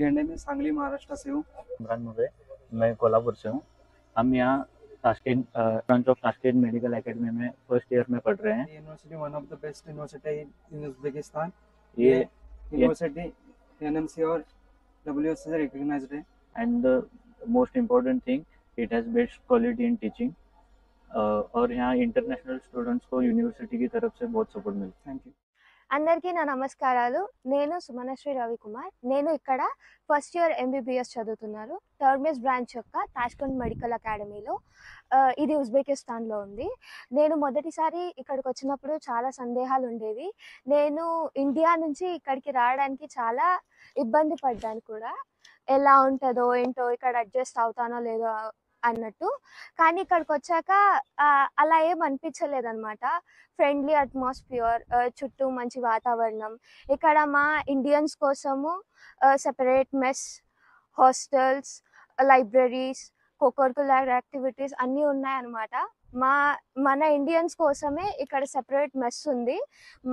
गेंडे, मैं सांगली महाराष्ट्र से हूँ। इमरान मुझे मैं कोल्हापुर से हूँ। हम यहाँ Tashkent branch of Tashkent medical academy में फर्स्ट ईयर में पढ़ रहे हैं। University one of the best university in Uzbekistan. ये यूनिवर्सिटी एनएमसी और डब्ल्यूएस से रिकॉग्नाइज्ड है। And the most important thing, it has best quality in teaching. और यहाँ इंटरनेशनल स्टूडेंट्स को यूनिवर्सिटी की तरफ से बहुत सपोर्ट मिलता है। Thank you. అందరికీ నా నమస్కారాలు. నేను సుమనశ్రీ రవికుమార్. నేను ఇక్కడ ఫస్ట్ ఇయర్ ఎంబీబీఎస్ చదువుతున్నాను. టర్మిస్ బ్రాంచ్ యొక్క తాష్కంద్ మెడికల్ అకాడమీలో. ఇది ఉజ్బెకిస్తాన్లో ఉంది. నేను మొదటిసారి ఇక్కడికి వచ్చినప్పుడు చాలా సందేహాలు ఉండేవి. నేను ఇండియా నుంచి ఇక్కడికి రావడానికి చాలా ఇబ్బంది పడ్డాను కూడా. ఎలా ఉంటుందో ఏంటో, ఇక్కడ అడ్జస్ట్ అవుతానో లేదో అన్నట్టు. కానీ ఇక్కడికి వచ్చాక అలా ఏం అనిపించలేదు అనమాట. ఫ్రెండ్లీ అట్మాస్ఫియర్, చుట్టూ మంచి వాతావరణం. ఇక్కడ మా ఇండియన్స్ కోసము separate mess, hostels, libraries, co-curricular activities అన్నీ ఉన్నాయన్నమాట. మన ఇండియన్స్ కోసమే ఇక్కడ సెపరేట్ మెస్ ఉంది.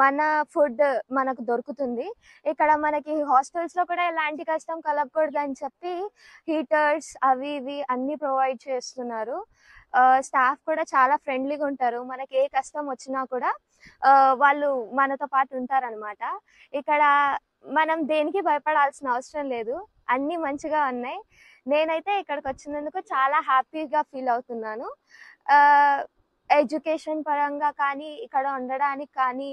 మన ఫుడ్ మనకు దొరుకుతుంది. ఇక్కడ మనకి హాస్టల్స్లో కూడా ఎలాంటి కష్టం కలగకూడదని చెప్పి హీటర్స్ అవి ఇవి అన్నీ ప్రొవైడ్ చేస్తున్నారు. స్టాఫ్ కూడా చాలా ఫ్రెండ్లీగా ఉంటారు. మనకి ఏ కష్టం వచ్చినా కూడా వాళ్ళు మనతో పాటు ఉంటారనమాట. ఇక్కడ మనం దేనికి భయపడాల్సిన అవసరం లేదు. అన్నీ మంచిగా ఉన్నాయి. నేనైతే ఇక్కడికి వచ్చినందుకు చాలా హ్యాపీగా ఫీల్ అవుతున్నాను. ఎడ్యుకేషన్ పరంగా కానీ, ఇక్కడ ఉండడానికి కానీ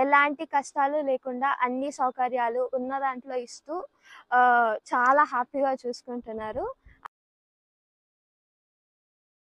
ఎలాంటి కష్టాలు లేకుండా అన్ని సౌకర్యాలు ఉన్న దాంట్లో ఇస్తూ చాలా హ్యాపీగా చూసుకుంటున్నారు.